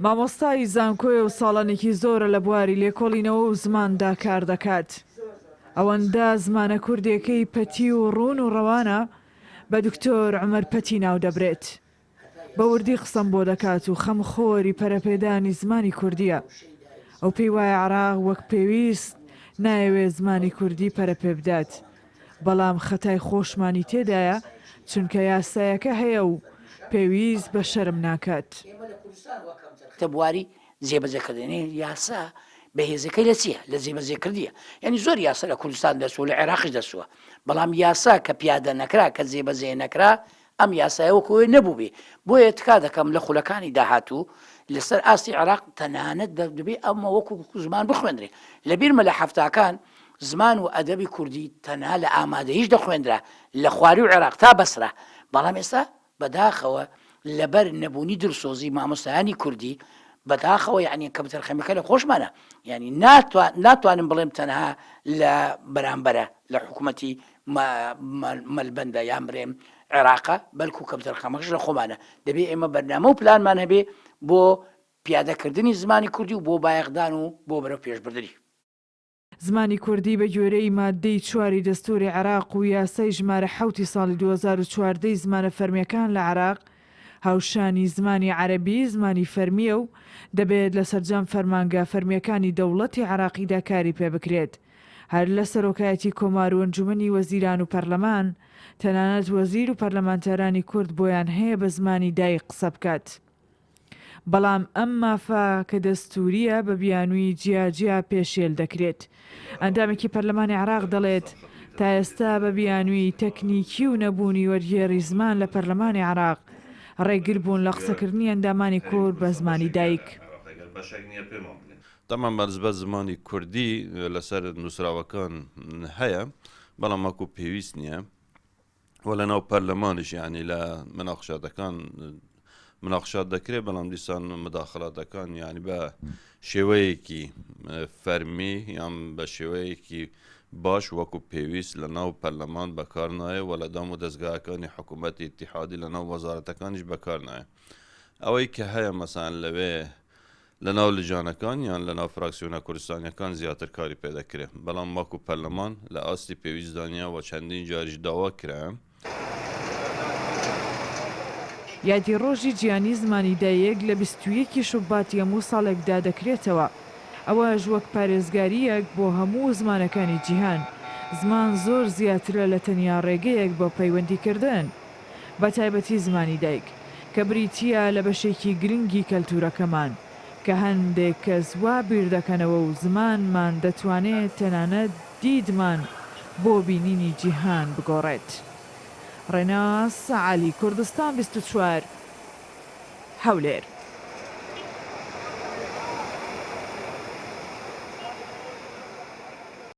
مامۆستای زانکۆی و ساڵانێکی زۆرە لە بواری لێکۆڵینەوە و زماندا کار دەکات. ئەوەندە زمانە کوردیەکەی پەتی و ڕوون و ڕەوانە بە دکتۆر عومەر پەتی ناو دەبرێت. بە وردی قسەم بۆ دەکات و خەمخۆری پەرەپێدانی زمانی کوردیە. ئەو پێی وایە عێراق وەک پێویست نایەوێت زمانی کوردی پەرەپێ بدات. بەڵام خەتای خۆشمانی تێدایە چونکە یاسایەکە هەیە و پێویست بە شەرم ناکات. بواری جێبەجێکردنی یاسا بەهێزەکەی لە چییە؟ لە جێبەجێکردیە. یعنی زۆر یاسا لە کوردستان دەسووە لە عێراقش دەسووە، بەڵام یاسا کە پیادە نەکرا کە جێبەجێ نەکرا ئەم یاسایەوەکوێ نەبوو بێ. بۆیە تکا دەکەم لە خولەکانی داهاتوو لەسەر ئاستی عێراق تەنانەت دەبێ ئەمە وەکو زمان بخوێنرێ. لەبیرمە لە حەفتاکان زمان و ئەدەبی کوردی تەنها لە ئامادەییش دەخوێنرا لە خواری و عێراق تا بەسرا، بەڵام ئێستا بەداخەوە لەبەر نەبوونی درسۆزی مامۆستایانی کوردی بەداخەوە یعنی کەمتەرخەمەکە لە خۆشمانە، یعنی ناتوانم بڵێم تەنها لە بەرامبەرە لە حکوومەتی مەلبەندە یان برێم عێراقە، بەلکو کەمتەرخەمەکەش لە خۆمانە. دەبێ ئێمە بەرنامە و پلانمان هەبێ بۆ پیادەکردنی زمانی کوردی و بۆ بایەخدان و بۆ بەرەو پێشبردننی زمانی کوردی بە گوێرەی مادەی 4 دەستوری عێراق و یاسای ژمارە 7 ساڵی 2014 زمانە فەرمیەکان لە عێراق هاوشانی زمانی عەرەبی زمانی فەرمیە و دەبێت لە سەرجەم فەرمانگە فەرمیەکانی دەوڵەتی عێراقیدا کاری پێ بکرێت. هەر لە سەرۆکایەتی کۆمار و ئەنجومەنی وەزیران و پەرلەمان تەنانەت وەزیر و پەرلەمانتارانی کورد بۆیان هەیە بە زمانی دایک قسە بکات. بەڵام ئەم مافە کە دەستوریە بە بیانووی جیاجیا پێشێل دەکرێت. ئەندامێکی پەرلەمانی عێراق دەڵێت تا ئێستا بە بیانووی تەکنیکی و نەبوونی وەرگێڕی زمان لە پەرلەمانی عێراق ڕێگر بوون لە قسەکردنی ئەندامانی کورد بە زمانی دایک. تەمان بەنسبەت زمانی کوردی لەسەر نووسراوەکان هەیە، بەڵام ماکو پێویست نییە و لە ناو پەرلەمانش یعنی لە مناقشات دەکرێت، بەڵام دیسان مداخلاتەکان یعنی بە شێوەیەکی فەرمی یان بە شێوەیەکی باش وەکو پێویست لە ناو پەرلەمان بەکار نایە و لە دام و دەستگاکانی حکوومەتی ئیتیحادی لە ناو وەزارەتەکانیش بەکار نایە. ئەوەی کە هەیە مەسەن لەوێ لە ناو لجانەکان یان لە ناو فراکسیۆنە کوردستانیەکان زیاتر کاری پێ دەکرێت، بەڵام ماکو پەرلەمان لە ئاستی پێویستدانیا و چەندین جاریش داوا کرا. یادی ڕۆژی گیانی زمانی دایەک لە 21 شوباتی هەموو ساڵێکدا دەکرێتەوە. ئەوەش وەک پارێزگاریەک بۆ هەموو زمانەکانی جیهان. زمان زۆر زیاترە لە تەنیا ڕێگەیەک بۆ پەیوەندیکردن، بە تایبەتی زمانی دایک کە بریتیە لە بەشێکی گرنگی کەلتورەکەمان کە هەندێک کەس وا بیر دەکەنەوە و زمانمان دەتوانێت تەنانەت دیدمان بۆ بینینی جیهان بگۆڕێت. ڕێناس عەلی، کوردستان 24 هەولێر.